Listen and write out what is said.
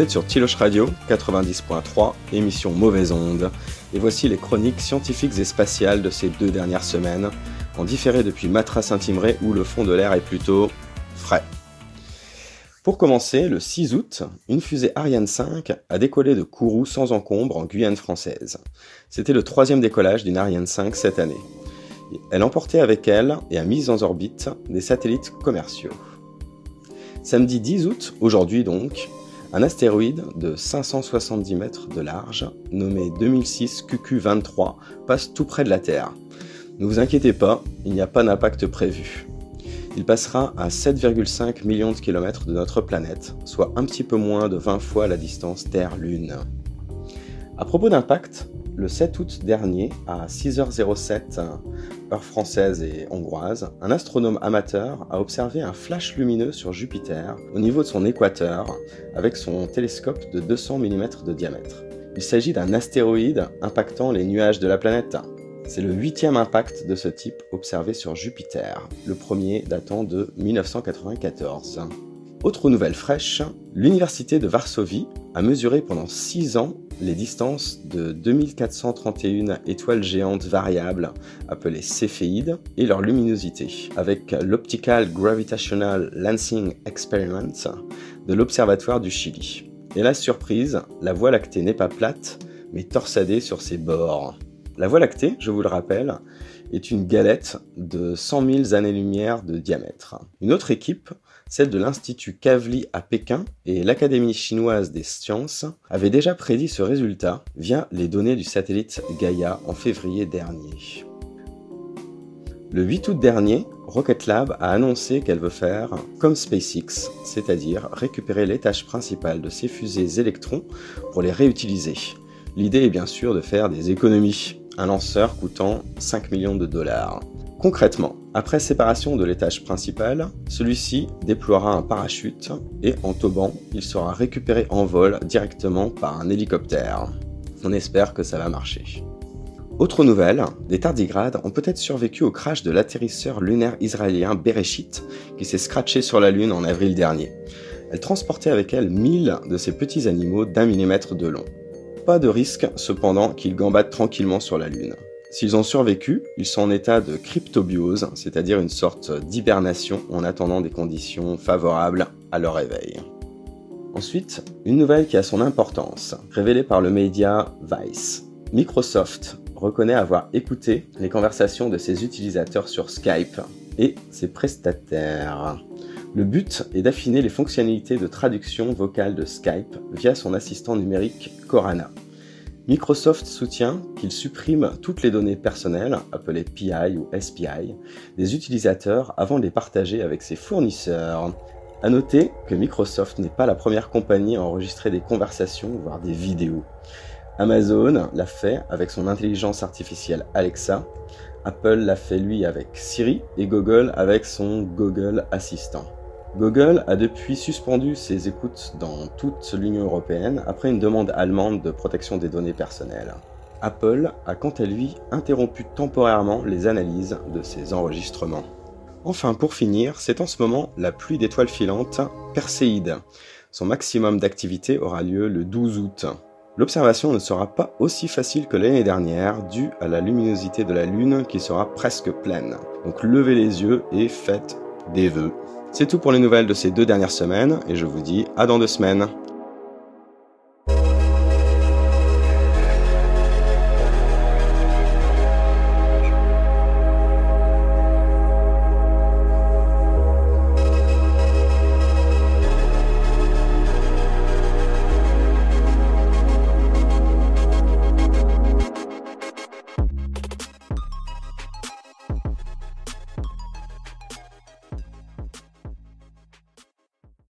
Vous êtes sur Tiloche Radio 90.3, émission Mauvaise Onde, et voici les chroniques scientifiques et spatiales de ces 2 dernières semaines, en différé depuis Matra-Saint-Imré où le fond de l'air est plutôt frais. Pour commencer, le 6 août, une fusée Ariane 5 a décollé de Kourou sans encombre en Guyane française. C'était le 3e décollage d'une Ariane 5 cette année. Elle emportait avec elle et a mis en orbite des satellites commerciaux. Samedi 10 août, aujourd'hui donc, un astéroïde de 570 mètres de large, nommé 2006 QQ23, passe tout près de la Terre. Ne vous inquiétez pas, il n'y a pas d'impact prévu. Il passera à 7,5 millions de kilomètres de notre planète, soit un petit peu moins de 20 fois la distance Terre-Lune. À propos d'impact, le 7 août dernier, à 6h07, heure française et hongroise, un astronome amateur a observé un flash lumineux sur Jupiter, au niveau de son équateur, avec son télescope de 200 mm de diamètre. Il s'agit d'un astéroïde impactant les nuages de la planète. C'est le 8e impact de ce type observé sur Jupiter, le premier datant de 1994. Autre nouvelle fraîche, l'université de Varsovie a mesuré pendant 6 ans les distances de 2431 étoiles géantes variables, appelées céphéides, et leur luminosité, avec l'Optical Gravitational Lensing Experiment de l'Observatoire du Chili. Et la surprise, la Voie lactée n'est pas plate, mais torsadée sur ses bords. La Voie lactée, je vous le rappelle, est une galette de 100 000 années-lumière de diamètre. Une autre équipe, celle de l'Institut Kavli à Pékin et l'Académie chinoise des sciences, avait déjà prédit ce résultat via les données du satellite Gaia en février dernier. Le 8 août dernier, Rocket Lab a annoncé qu'elle veut faire comme SpaceX, c'est-à-dire récupérer l'étage principal de ses fusées Electron pour les réutiliser. L'idée est bien sûr de faire des économies, un lanceur coûtant 5 millions de dollars. Concrètement, après séparation de l'étage principal, celui-ci déploiera un parachute et en tobant, il sera récupéré en vol directement par un hélicoptère. On espère que ça va marcher. Autre nouvelle, des tardigrades ont peut-être survécu au crash de l'atterrisseur lunaire israélien Bereshit qui s'est scratché sur la Lune en avril dernier. Elle transportait avec elle 1000 de ces petits animaux d'1 millimètre de long. Pas de risque cependant qu'ils gambadent tranquillement sur la Lune. S'ils ont survécu, ils sont en état de cryptobiose, c'est-à-dire une sorte d'hibernation en attendant des conditions favorables à leur réveil. Ensuite, une nouvelle qui a son importance, révélée par le média Vice. Microsoft reconnaît avoir écouté les conversations de ses utilisateurs sur Skype et ses prestataires. Le but est d'affiner les fonctionnalités de traduction vocale de Skype via son assistant numérique Cortana. Microsoft soutient qu'il supprime toutes les données personnelles, appelées PI ou SPI, des utilisateurs avant de les partager avec ses fournisseurs. A noter que Microsoft n'est pas la première compagnie à enregistrer des conversations, voire des vidéos. Amazon l'a fait avec son intelligence artificielle Alexa, Apple l'a fait lui avec Siri et Google avec son Google Assistant. Google a depuis suspendu ses écoutes dans toute l'Union européenne après une demande allemande de protection des données personnelles. Apple a quant à lui interrompu temporairement les analyses de ses enregistrements. Enfin pour finir, c'est en ce moment la pluie d'étoiles filantes Perséide. Son maximum d'activité aura lieu le 12 août. L'observation ne sera pas aussi facile que l'année dernière due à la luminosité de la Lune qui sera presque pleine. Donc levez les yeux et faites des vœux. C'est tout pour les nouvelles de ces 2 dernières semaines et je vous dis à dans 2 semaines.